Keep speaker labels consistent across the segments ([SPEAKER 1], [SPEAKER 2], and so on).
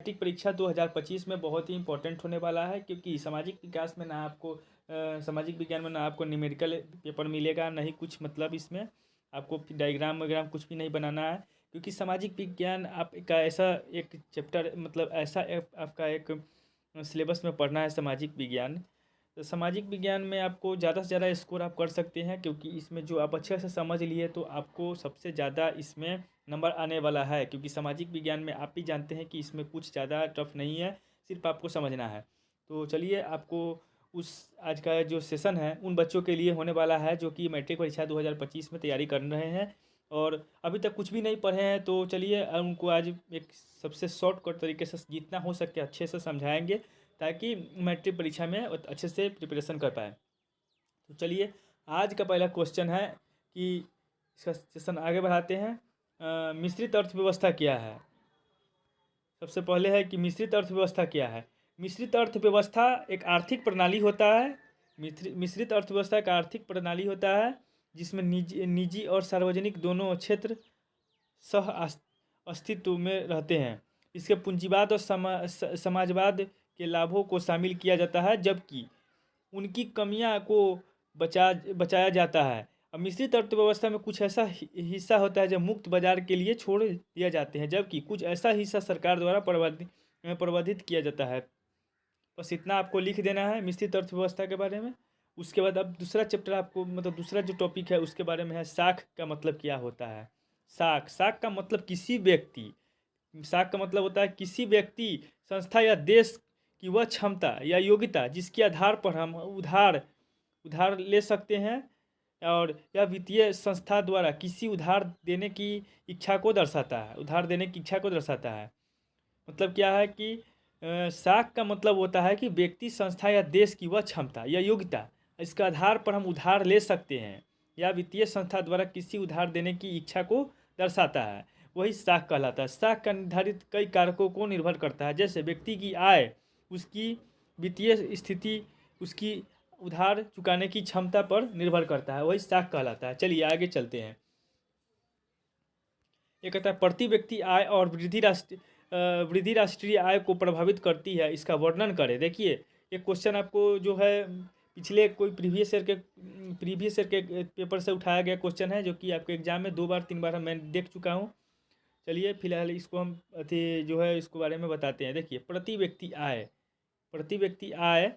[SPEAKER 1] Matric परीक्षा 2025 में बहुत ही इंपॉर्टेंट होने वाला है, क्योंकि सामाजिक विकास में ना आपको सामाजिक विज्ञान में ना आपको न्यूमेरिकल पेपर मिलेगा, नहीं कुछ मतलब इसमें आपको डायग्राम वगैरह कुछ भी नहीं बनाना है, क्योंकि सामाजिक विज्ञान आपका ऐसा एक चैप्टर मतलब ऐसा आपका एक सिलेबस में पढ़ना है सामाजिक विज्ञान। तो सामाजिक विज्ञान में आपको ज़्यादा से ज़्यादा स्कोर आप कर सकते हैं, क्योंकि इसमें जो आप अच्छे से समझ लिए तो आपको सबसे ज़्यादा इसमें नंबर आने वाला है, क्योंकि सामाजिक विज्ञान में आप भी जानते हैं कि इसमें कुछ ज़्यादा टफ नहीं है, सिर्फ आपको समझना है। तो चलिए आपको उस आज का जो सेशन है उन बच्चों के लिए होने वाला है जो कि मैट्रिक परीक्षा 2025 में तैयारी कर रहे हैं और अभी तक कुछ भी नहीं पढ़े हैं। तो चलिए उनको आज एक सबसे शॉर्टकट तरीके से जितना हो सके अच्छे से समझाएंगे, ताकि मैट्रिक परीक्षा में अच्छे से प्रिपरेशन कर पाए। तो चलिए आज का पहला क्वेश्चन है कि इसका सेशन आगे बढ़ाते हैं। मिश्रित अर्थव्यवस्था क्या है? सबसे पहले है कि मिश्रित अर्थव्यवस्था क्या है। मिश्रित अर्थव्यवस्था एक आर्थिक प्रणाली होता है। मिश्रित अर्थव्यवस्था एक आर्थिक प्रणाली होता है जिसमें निजी और सार्वजनिक दोनों क्षेत्र सह अस्तित्व में रहते हैं। इसके पूंजीवाद और समाजवाद के लाभों को शामिल किया जाता है, जबकि उनकी कमियां को बचाया जाता है। अब मिश्रित अर्थव्यवस्था में कुछ ऐसा हिस्सा होता है जो मुक्त बाजार के लिए छोड़ दिया जाते हैं, जबकि कुछ ऐसा हिस्सा सरकार द्वारा प्रबंधित किया जाता है। बस इतना आपको लिख देना है मिश्रित अर्थव्यवस्था के बारे में। उसके बाद अब दूसरा चैप्टर आपको मतलब दूसरा जो टॉपिक है उसके बारे में है साख का मतलब क्या होता है। साख का मतलब किसी व्यक्ति, साख का मतलब होता है किसी व्यक्ति, संस्था या देश की वह क्षमता या योग्यता जिसके आधार पर हम उधार ले सकते हैं, और यह वित्तीय संस्था द्वारा किसी उधार देने की इच्छा को दर्शाता है। उधार देने की इच्छा को दर्शाता है। मतलब क्या है कि साख का मतलब होता है कि व्यक्ति, संस्था या देश की वह क्षमता या योग्यता इसके आधार पर हम उधार ले सकते हैं, या वित्तीय संस्था द्वारा किसी उधार देने की इच्छा को दर्शाता है, वही साख कहलाता है। साख का निर्धारित कई कारकों को निर्भर करता है, जैसे व्यक्ति की आय, उसकी वित्तीय स्थिति, उसकी उधार चुकाने की क्षमता पर निर्भर करता है, वही साख कहलाता है। चलिए आगे चलते हैं। ये कहता है प्रति व्यक्ति आय और वृद्धि राष्ट्रीय आय को प्रभावित करती है, इसका वर्णन करें। देखिए ये क्वेश्चन आपको जो है पिछले कोई प्रीवियस ईयर के पेपर से उठाया गया क्वेश्चन है, जो कि आपके एग्जाम में 2 बार 3 बार मैं देख चुका हूँ। चलिए फिलहाल इसको हम जो है इसको बारे में बताते हैं। देखिए प्रति व्यक्ति आय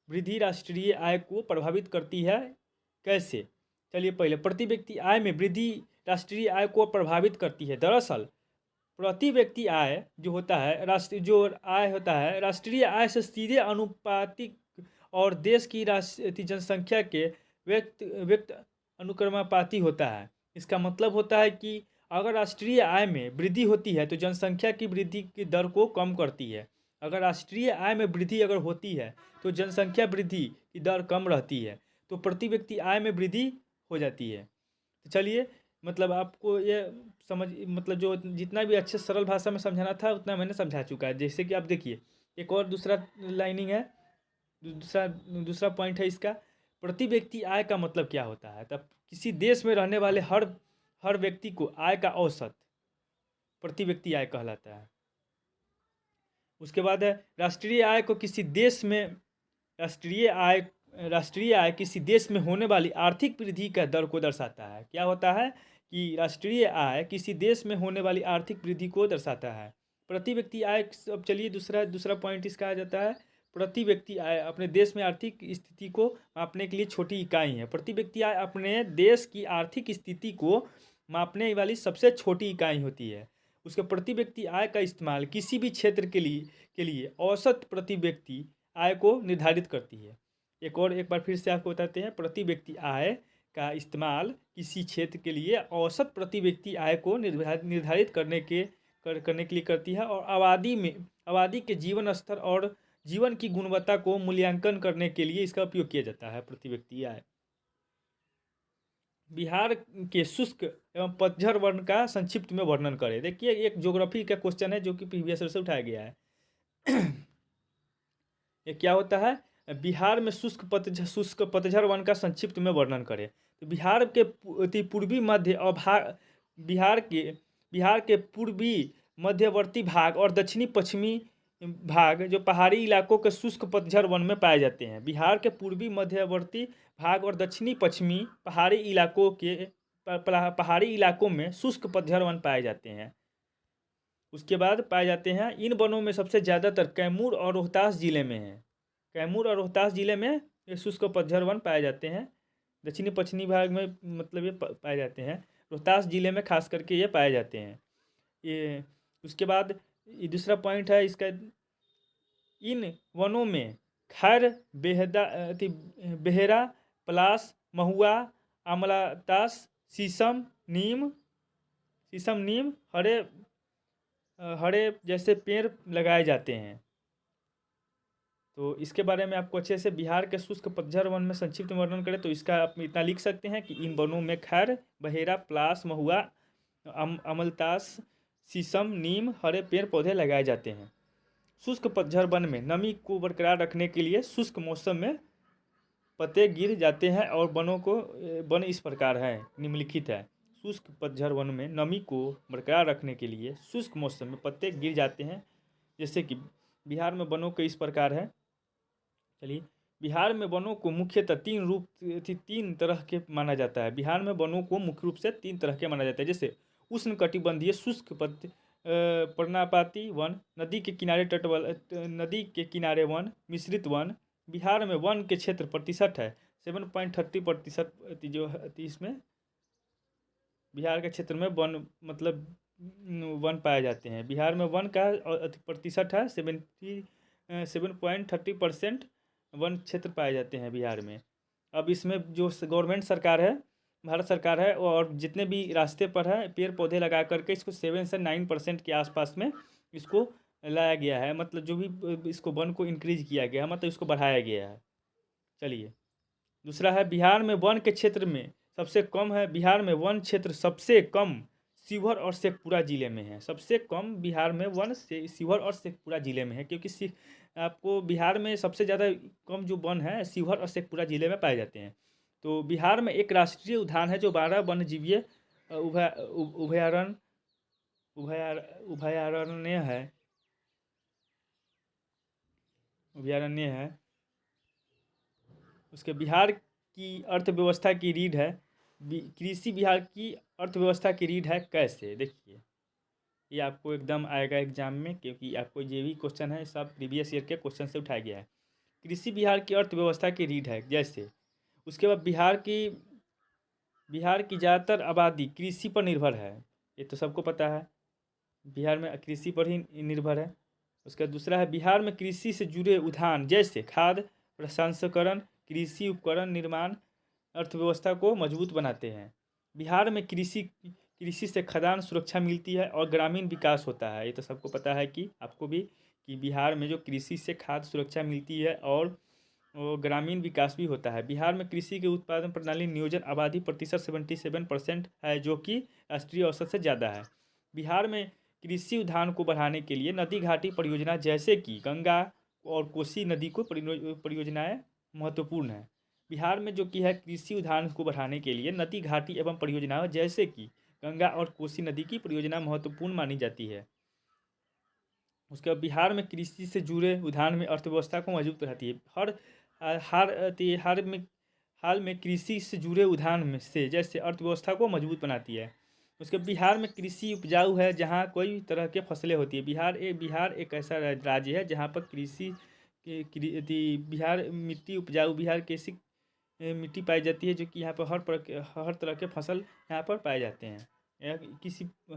[SPEAKER 1] वृद्धि राष्ट्रीय आय को प्रभावित करती है। कैसे? चलिए पहले प्रति व्यक्ति आय में वृद्धि राष्ट्रीय आय को प्रभावित करती है। दरअसल प्रति व्यक्ति आय जो होता है राष्ट्रीय आय से सीधे अनुपातिक और देश की जनसंख्या के व्यक्त अनुक्रमानुपाती होता है। इसका मतलब होता है कि अगर राष्ट्रीय आय में वृद्धि होती है तो जनसंख्या की वृद्धि की दर को कम करती है। अगर राष्ट्रीय आय में वृद्धि अगर होती है तो जनसंख्या वृद्धि की दर कम रहती है, तो प्रति व्यक्ति आय में वृद्धि हो जाती है। तो चलिए मतलब आपको ये समझ मतलब जो जितना भी अच्छे सरल भाषा में समझाना था उतना मैंने समझा चुका है। जैसे कि आप देखिए एक और दूसरा लाइनिंग है, दूसरा पॉइंट है इसका, प्रति व्यक्ति आय का मतलब क्या होता है। तब किसी देश में रहने वाले हर व्यक्ति को आय का औसत प्रति व्यक्ति आय कहलाता है। उसके बाद है राष्ट्रीय आय किसी देश में होने वाली आर्थिक वृद्धि का दर को दर्शाता है। क्या होता है कि राष्ट्रीय आय किसी देश में होने वाली आर्थिक वृद्धि को दर्शाता है। प्रति व्यक्ति आय, अब चलिए दूसरा पॉइंट इसका आ जाता है, प्रति व्यक्ति आय अपने देश में आर्थिक स्थिति को मापने के लिए छोटी इकाई है। प्रति व्यक्ति आय अपने देश की आर्थिक स्थिति को मापने वाली सबसे छोटी इकाई होती है। उसके प्रति व्यक्ति आय का इस्तेमाल किसी भी क्षेत्र के लिए औसत प्रति व्यक्ति आय को निर्धारित करती है। एक बार फिर से आपको बताते हैं, प्रति व्यक्ति आय का इस्तेमाल किसी क्षेत्र के लिए औसत प्रति व्यक्ति आय को निर्धारित करने के लिए करती है, और आबादी के जीवन स्तर और जीवन की गुणवत्ता को मूल्यांकन करने के लिए इसका उपयोग किया जाता है। प्रति व्यक्ति आय। बिहार के शुष्क एवं पतझड़ वर्ण का संक्षिप्त में वर्णन करें। देखिए एक ज्योग्राफी का क्वेश्चन है जो कि प्रीवियस ईयर से उठाया गया है। ये क्या होता है, बिहार में शुष्क पतझड़ वर्ण का संक्षिप्त में वर्णन करें। तो बिहार के पूर्वी मध्य और बिहार के पूर्वी मध्यवर्ती भाग और दक्षिणी पश्चिमी भाग जो पहाड़ी इलाकों के शुष्क पतझड़ वन में पाए जाते हैं। बिहार के पूर्वी मध्यवर्ती भाग और दक्षिणी पश्चिमी पहाड़ी इलाकों में शुष्क पतझड़ वन पाए जाते हैं। उसके बाद पाए जाते हैं इन वनों में सबसे ज़्यादातर कैमूर और रोहतास जिले में है। कैमूर और रोहतास जिले में ये शुष्क पतझड़ वन पाए जाते हैं। दक्षिणी पश्चिमी भाग में मतलब ये पाए जाते हैं। रोहतास जिले में खास करके ये पाए जाते हैं। ये उसके बाद ये दूसरा पॉइंट है इसका, इन वनों में खैर बेहरा, पलास, महुआ, आमलातास, नीम हरे जैसे पेड़ लगाए जाते हैं। तो इसके बारे में आपको अच्छे से बिहार के शुष्क पतझड़ वन में संक्षिप्त वर्णन करें तो इसका आप इतना लिख सकते हैं कि इन वनों में खैर, बहेरा, पलास, महुआ, अमलतास, शीशम, नीम, हरे पेड़ पौधे लगाए जाते हैं। शुष्क पतझड़ वन में नमी को बरकरार रखने के लिए शुष्क मौसम में पत्ते गिर जाते हैं और वन इस प्रकार है, निम्नलिखित है। शुष्क पतझड़ वन में नमी को बरकरार रखने के लिए शुष्क मौसम में पत्ते गिर जाते हैं। जैसे कि बिहार में वनों के इस प्रकार है। चलिए, बिहार में वनों को मुख्यतः तीन तरह के माना जाता है। बिहार में वनों को मुख्य रूप से तीन तरह के माना जाता है। जैसे उष्णकटिबंधीय शुष्क पर्णपाती वन, नदी के किनारे वन, मिश्रित वन। बिहार में वन के क्षेत्र प्रतिशत है 7.30% जो इसमें बिहार के क्षेत्र में वन मतलब वन पाए जाते हैं। बिहार में वन का प्रतिशत है 7.30% वन क्षेत्र पाए जाते हैं बिहार में। अब इसमें जो गवर्नमेंट सरकार है, भारत सरकार है, और जितने भी रास्ते पर है पेड़ पौधे लगा करके इसको 7 से 9% के आसपास में इसको लाया गया है। मतलब जो भी इसको वन को इंक्रीज किया गया है, मतलब इसको बढ़ाया गया है। चलिए, दूसरा है बिहार में वन के क्षेत्र में सबसे कम है। बिहार में वन क्षेत्र सबसे कम शिवहर और शेखपुरा जिले में है। सबसे कम बिहार में वन से शिवहर और शेखपुरा जिले में है, क्योंकि आपको बिहार में सबसे ज़्यादा कम जो वन है शिवहर और शेखपुरा जिले में पाए जाते हैं। तो बिहार में एक राष्ट्रीय उद्यान है जो 12 वन्यजीवीय अभयारण्य है। उसके बिहार की अर्थव्यवस्था की रीढ़ है। कृषि बिहार की अर्थव्यवस्था की रीढ़ है। कैसे? देखिए, ये आपको एकदम आएगा एग्जाम में, क्योंकि आपको ये भी क्वेश्चन है, सब प्रीवियस ईयर के क्वेश्चन से उठाया गया है। कृषि बिहार की अर्थव्यवस्था की रीढ़ है। जैसे उसके बाद बिहार की ज़्यादातर आबादी कृषि पर निर्भर है। ये तो सबको पता है, बिहार में कृषि पर ही निर्भर है। उसका दूसरा है बिहार में कृषि से जुड़े उद्यान जैसे खाद प्रसंस्करण, कृषि उपकरण निर्माण अर्थव्यवस्था को मजबूत बनाते हैं। बिहार में कृषि से खाद्यान्न सुरक्षा मिलती है और ग्रामीण विकास होता है। ये तो सबको पता है कि आपको भी, कि बिहार में जो कृषि से खाद्य सुरक्षा मिलती है और ग्रामीण विकास भी होता है। बिहार में कृषि के उत्पादन प्रणाली नियोजन आबादी प्रतिशत 77% है, जो कि राष्ट्रीय औसत से ज़्यादा है। बिहार में कृषि उद्यान को बढ़ाने के लिए नदी घाटी परियोजना जैसे कि गंगा और कोसी नदी को परियोजनाएं महत्वपूर्ण है। बिहार में जो कि है कृषि उद्यान को बढ़ाने के लिए नदी घाटी एवं परियोजनाओं जैसे कि गंगा और कोसी नदी की परियोजना महत्वपूर्ण मानी जाती है। उसके बाद बिहार में कृषि से जुड़े उद्यान में अर्थव्यवस्था को मजबूत रहती है। हाल में कृषि से जुड़े उद्यान में से जैसे अर्थव्यवस्था को मजबूत बनाती है। उसके बिहार में कृषि उपजाऊ है जहाँ कोई तरह के फसलें होती है। बिहार एक ऐसा राज्य है जहाँ पर बिहार मिट्टी उपजाऊ, बिहार की ऐसी मिट्टी पाई जाती है जो कि यहाँ पर हर तरह के फसल यहाँ पर पाए जाते हैं।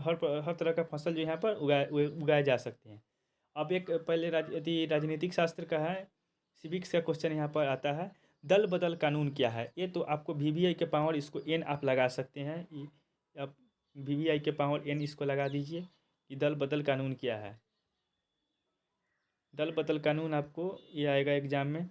[SPEAKER 1] हर तरह का फसल जो यहाँ पर उगाए जा सकते हैं। अब एक पहले राजनीतिक शास्त्र का है, सिविक्स का क्वेश्चन यहाँ पर आता है। दल बदल कानून क्या है? ये तो आपको VVI के पावर इसको N आप लगा सकते हैं। आप VVI के पावर N इसको लगा दीजिए कि दल बदल कानून क्या है। दल बदल कानून आपको ये आएगा एग्जाम में।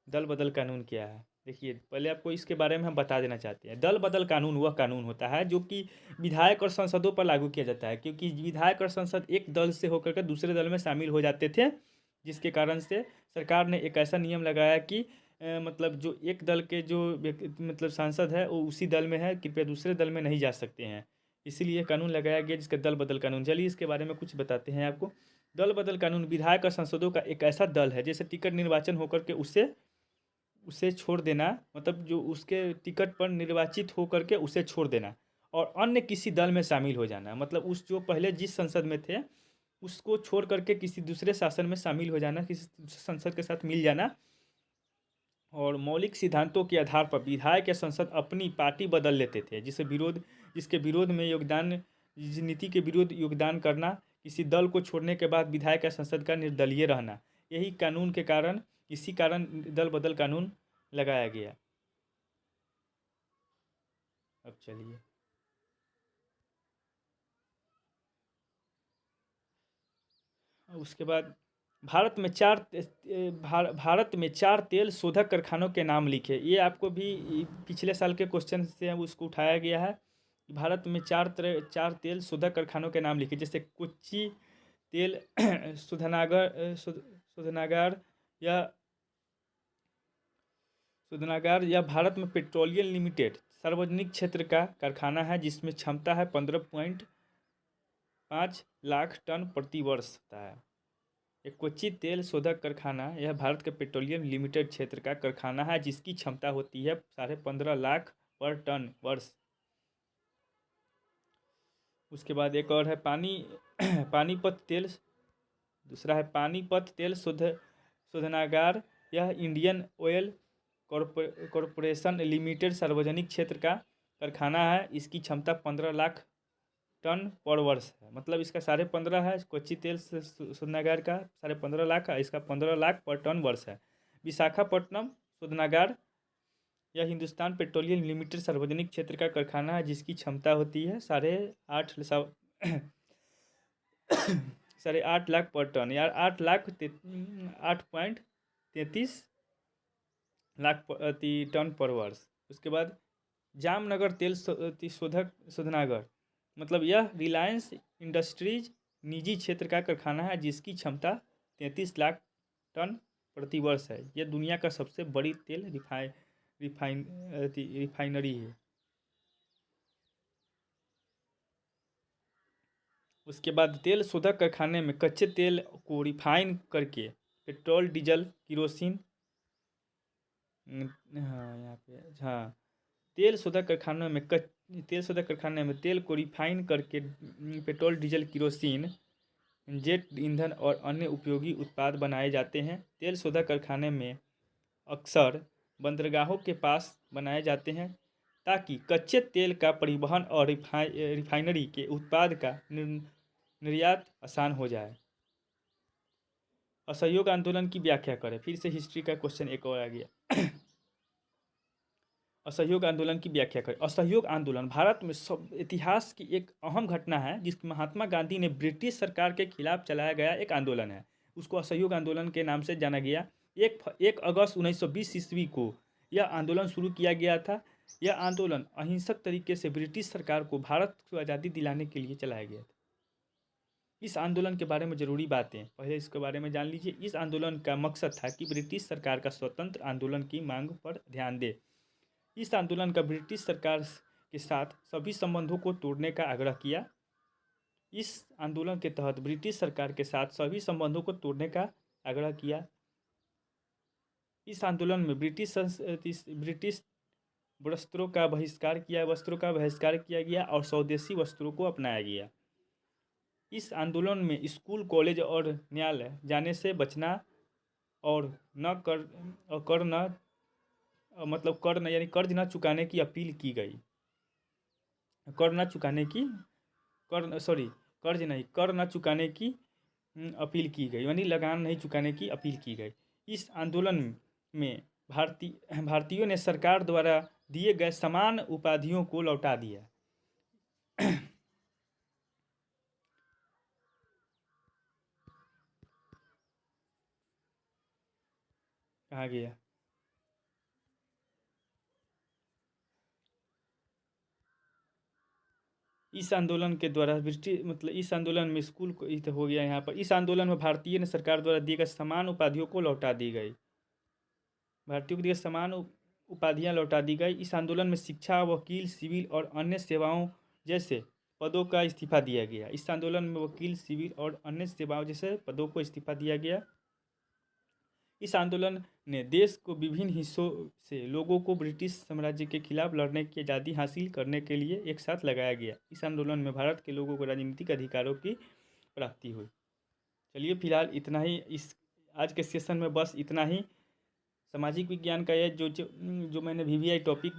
[SPEAKER 1] दल बदल कानून क्या है? देखिए, पहले आपको इसके बारे में हम बता देना चाहते हैं। दल बदल कानून वह कानून होता है जो कि विधायक और सांसदों पर लागू किया जाता है, क्योंकि विधायक और सांसद एक दल से होकर के दूसरे दल में शामिल हो जाते थे, जिसके कारण से सरकार ने एक ऐसा नियम लगाया कि मतलब जो एक दल के जो मतलब सांसद है वो उसी दल में है, कृपया दूसरे दल में नहीं जा सकते हैं। इसीलिए कानून लगाया गया जिसका दल बदल कानून। चलिए इसके बारे में कुछ बताते हैं आपको। दल बदल कानून विधायक और सांसदों का एक ऐसा दल है जैसे टिकट निर्वाचन होकर के उसे उसे छोड़ देना, मतलब जो उसके टिकट पर निर्वाचित होकर के उसे छोड़ देना और अन्य किसी दल में शामिल हो जाना, मतलब उस जो पहले जिस संसद में थे उसको छोड़ करके किसी दूसरे शासन में शामिल हो जाना, किसी दूसरे संसद के साथ मिल जाना। और मौलिक सिद्धांतों के आधार पर विधायक या संसद अपनी पार्टी बदल लेते थे, जिसके विरोध में योगदान, जिस नीति के विरोध योगदान करना, किसी दल को छोड़ने के बाद विधायक या संसद का निर्दलीय रहना, यही कानून के कारण, इसी कारण दल बदल कानून लगाया गया। अब चलिए उसके बाद भारत में 4 तेल शोधक कारखानों के नाम लिखे। ये आपको भी पिछले साल के क्वेश्चन से उसको उठाया गया है। भारत में 4 तेल शोधक कारखानों के नाम लिखे, जैसे कोच्चि तेल शोधनागार या या भारत में पेट्रोलियम लिमिटेड सार्वजनिक क्षेत्र का कारखाना है जिसमें क्षमता है 15.5 लाख टन प्रति वर्ष होता है। एक कोच्चि तेल शोधक कारखाना यह भारत के पेट्रोलियम लिमिटेड क्षेत्र का कारखाना है जिसकी क्षमता होती है 15.5 लाख पर टन वर्ष। उसके बाद एक और है पानीपत तेल, दूसरा है पानीपत तेल शोधनागार। यह इंडियन ऑयल कॉरपोरेशन लिमिटेड सार्वजनिक क्षेत्र का कारखाना है। इसकी क्षमता 15 लाख टन पर वर्ष है, मतलब इसका 15.5 है। कोच्चि तेल शोधनागार का 15.5 लाख है, इसका 15 लाख पर टन वर्ष है। विशाखापट्टनम शोधनागार यह हिंदुस्तान पेट्रोलियम लिमिटेड सार्वजनिक क्षेत्र का कारखाना है जिसकी क्षमता होती है 8.5 लाख पर टन, यार 8.33 लाख टन पर वर्ष। उसके बाद जामनगर तेल शोधनागार, मतलब यह रिलायंस इंडस्ट्रीज निजी क्षेत्र का कारखाना है जिसकी क्षमता 33 लाख टन प्रति वर्ष है। यह दुनिया का सबसे बड़ी तेल रिफाइनरी है। उसके बाद तेल शोधक कारखाने में कच्चे तेल को रिफाइन करके पेट्रोल, डीजल, किरोसिन, यहाँ पे तेल शोधक कारखाने में तेल को रिफाइन करके पेट्रोल, डीजल, किरोसिन, जेट ईंधन और अन्य उपयोगी उत्पाद बनाए जाते हैं। तेल शोधक कारखाने में अक्सर बंदरगाहों के पास बनाए जाते हैं ताकि कच्चे तेल का परिवहन और रिफाइनरी के उत्पाद का निर्यात आसान हो जाए। असहयोग आंदोलन की व्याख्या करें। फिर से हिस्ट्री का क्वेश्चन एक और आ गया। असहयोग आंदोलन की व्याख्या करें। असहयोग आंदोलन भारत में सब इतिहास की एक अहम घटना है जिसमें महात्मा गांधी ने ब्रिटिश सरकार के खिलाफ चलाया गया एक आंदोलन है, उसको असहयोग आंदोलन के नाम से जाना गया। 1 अगस्त 1920 ईस्वी को यह आंदोलन शुरू किया गया था। यह आंदोलन अहिंसक तरीके से ब्रिटिश सरकार को भारत को आज़ादी दिलाने के लिए चलाया गया था। इस आंदोलन के बारे में ज़रूरी बातें पहले इसके बारे में जान लीजिए। इस आंदोलन का मकसद था कि ब्रिटिश सरकार का स्वतंत्र आंदोलन की मांग पर ध्यान दे। इस आंदोलन का ब्रिटिश सरकार के साथ सभी संबंधों को तोड़ने का आग्रह किया। इस आंदोलन के तहत ब्रिटिश सरकार के साथ सभी संबंधों को तोड़ने का आग्रह किया। इस आंदोलन में ब्रिटिश वस्त्रों का बहिष्कार किया गया और स्वदेशी वस्त्रों को अपनाया गया। इस आंदोलन में स्कूल, कॉलेज और न्यायालय जाने से बचना और कर्ज न चुकाने की अपील की गई। कर न चुकाने की अपील की गई, यानी लगान नहीं चुकाने की अपील की गई। इस आंदोलन में भारतीयों ने सरकार द्वारा दिए गए समान उपाधियों को लौटा दिया। कहाँ गया? इस आंदोलन के द्वारा इस आंदोलन में स्कूल को हो गया यहाँ पर। इस आंदोलन में भारतीय ने सरकार द्वारा दिए गए समान उपाधियों को लौटा दी गई। भारतीयों को दिए समान उपाधियाँ लौटा दी गई। इस आंदोलन में शिक्षा, वकील, सिविल और अन्य सेवाओं जैसे पदों का इस्तीफा दिया गया। इस आंदोलन में वकील, सिविल और अन्य सेवाओं जैसे पदों को इस्तीफा दिया गया। इस आंदोलन ने देश को विभिन्न हिस्सों से लोगों को ब्रिटिश साम्राज्य के खिलाफ लड़ने की आज़ादी हासिल करने के लिए एक साथ लगाया गया। इस आंदोलन में भारत के लोगों को राजनीतिक अधिकारों की प्राप्ति हुई। चलिए फिलहाल इतना ही इस आज के सेशन में, बस इतना ही। सामाजिक विज्ञान का ये जो मैंने VVI टॉपिक,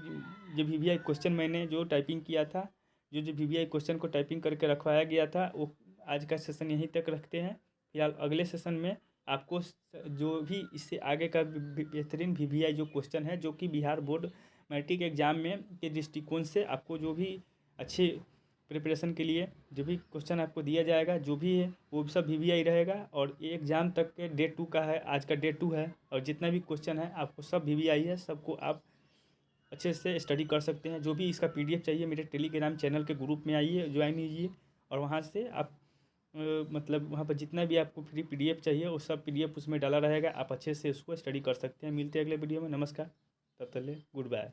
[SPEAKER 1] जो VVI क्वेश्चन मैंने जो टाइपिंग किया था, जो VVI क्वेश्चन को टाइपिंग करके रखवाया गया था, वो आज का सेशन यहीं तक रखते हैं। फिलहाल अगले सेशन में आपको जो भी इससे आगे का बेहतरीन VVI जो क्वेश्चन है, जो कि बिहार बोर्ड मैट्रिक एग्जाम में के दृष्टिकोण से आपको जो भी अच्छे प्रिपरेशन के लिए जो भी क्वेश्चन आपको दिया जाएगा, जो भी है वो सब VVI रहेगा। और ये एग्ज़ाम तक के डे 2 का है, आज का डे 2 है, और जितना भी क्वेश्चन है आपको सब VVI है, सबको आप अच्छे से स्टडी कर सकते हैं। जो भी इसका PDF चाहिए मेरे टेलीग्राम चैनल के ग्रुप में आइए, ज्वाइन कीजिए, और वहाँ से आप मतलब वहाँ पर जितना भी आपको फ्री PDF चाहिए वो सब PDF उसमें डाला रहेगा, आप अच्छे से उसको स्टडी कर सकते हैं। मिलते हैं अगले वीडियो में। नमस्कार, तब तक के लिए गुड बाय।